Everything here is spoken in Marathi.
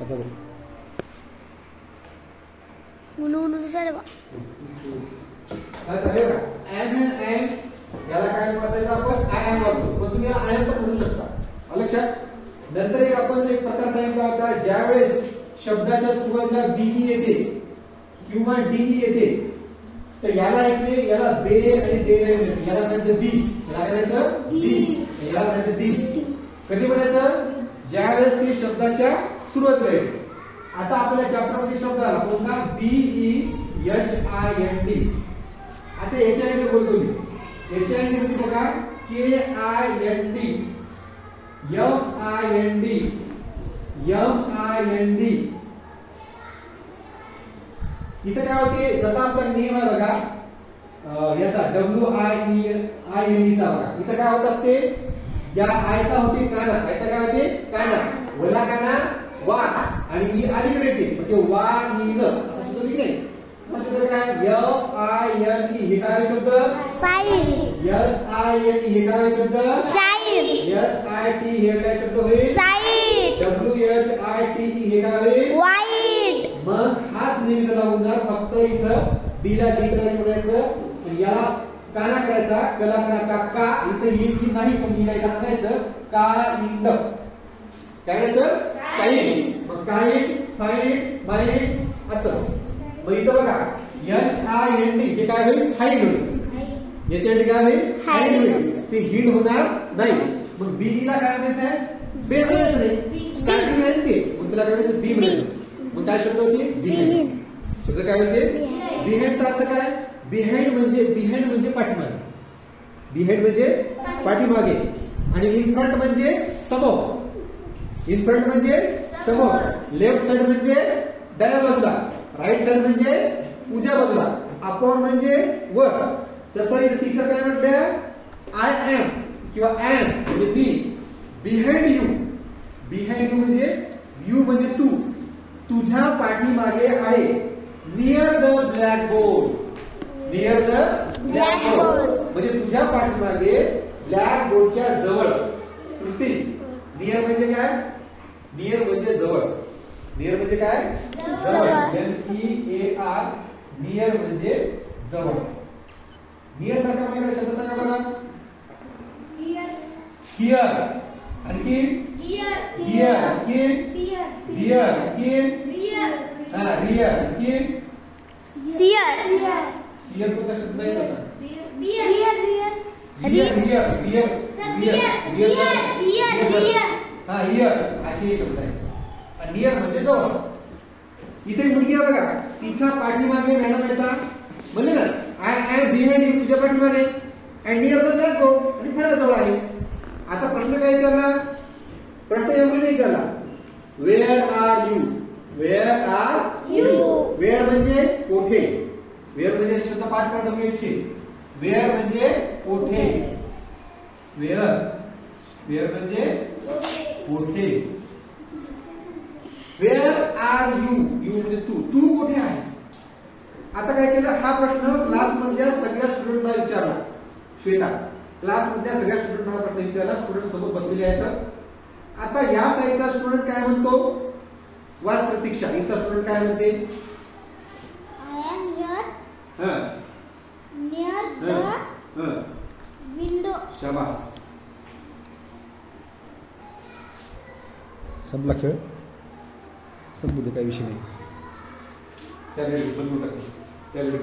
आता बघ काय झाले का एम याला काय म्हणायचं आपण आय एम वापरतो, पण तुम्ही याला आय एम पण म्हणू शकता. लक्षात. नंतर एक आपण एक प्रकार सांगितला होता, ज्यावेळेस शब्दाच्या सुरुवातीला बीई येते किंवा डीई येते तर याला ऐकले याला बे आणि डे नाही, याला म्हणायचं बी, याला म्हणायचं डी, याला म्हणायचं डी. कधी म्हणायचं? ज्यावेळेस ती शब्दाच्या सुरुवातीला येते. आता आपल्या चॅप्टरमध्ये शब्द आला कोणता? BEHIND. आता HIND बोलतो मी. HIND म्हणजे बघा KIND FIND. इथे काय होते? जसा आपला नेम आहे बघा याचा WIEND चा बघा. इथे काय होत असते? या आयचा होते काना. आयचा काय होते? काना. वला काना वा आणि ई अलीकडे येते म्हणजे वा इन असा शब्द लिहित नाही. शब्द काय? FINE हे काय शब्द? फाईल. SINE हे काय शब्द? शाईल. SIT हे काय शब्द होईल? साईट. WHITE हे काय होईल? वाईट. मग हाच नियम लागणार. फक्त इथं डी ला डी करायचं आणि याला काना करायचा, कला करा का इथं येईल की नाही पण ही काय म्हणायचं का इंड. काय म्हणायचं? काइंड. मग काइंड, फाइंड, माइंड असं. मग इथं बघा HIND हे काय होईल? हाइंड होईल. HIND काय होईल? हाइंड होईल. ते हिंड होणार नाही. मग BE ला काय म्हणायचं आहे? बे म्हणायचं नाही. स्टार्टिंग लाईन ते मग त्याला काय म्हणायचं? बी म्हणायचं. मग काय शब्द होते? बिहाइंड. शब्द काय होते? बिहाइंडचा अर्थ काय? बिहाइंड म्हणजे पाठीमागे. बिहाइंड म्हणजे पाठीमागे आणि इन फ्रंट म्हणजे समोर. इन फ्रंट म्हणजे समोर. लेफ्ट साइड म्हणजे डाव्या बाजूला. राईट साइड म्हणजे उजव्या बाजूला. अपॉन म्हणजे वर. तसं इथे तिसरं काय म्हटलं? आय एम किंवा एम म्हणजे मी. Behind you. बिहाइंड यू म्हणजे यू म्हणजे तू. तुझ्या पाठीमागे आहे. Near the blackboard. Near the blackboard म्हणजे तुझ्या पाठीमागे ब्लॅक बोर्डच्या जवळ. सृष्टी. नियर म्हणजे काय? नियर म्हणजे जवळ. नियर म्हणजे काय? जवळ. NEAR. नियर म्हणजे जवळ. नियर सारखा म्हणजे शब्द सांगा बघा. हियर. आणखी हियर. आणखी हियर. आणखी रियर. आणखी सियर. सियर कोणता शब्द आहे तसा? रियर. हा हियर असे हे शब्द आहे. आणि नियर म्हणजे जवळ. इथे मुलगी आहे बघा तिच्या पाठीमागे मॅडम येतात म्हणले ना आय एम बिहाइंड यू तुझ्या पाठीमागे and near the black board आणि फळ्याजवळ आहे. आता प्रश्न काय विचारला? प्रश्न एवढी नाही विचारला. Where are you. Where are you. Where म्हणजे कोठे. वेअर म्हणजे शब्द पाठ करा WH. वेअर म्हणजे कोठे. वेअर. वेअर म्हणजे कोठे. Wear are you. यू म्हणजे तू. तू कुठे आहेस? आता काय केलं? हा प्रश्न क्लास मधल्या सगळ्या स्टुडंटला विचारला. श्वेता क्लास मधल्या सगळ्या स्टुडंटला हा प्रश्न विचारला. स्टुडंट समोर बसलेले आहेत. आता या साईडचा स्टुडंट काय म्हणतो? वास प्रतीक्षा. इथला स्टुडंट काय म्हणते? I am here near the window. शाबास. संपला खेळ. संपू दे काही विषय नाही. त्याकडे बंद टाकू. त्याकडे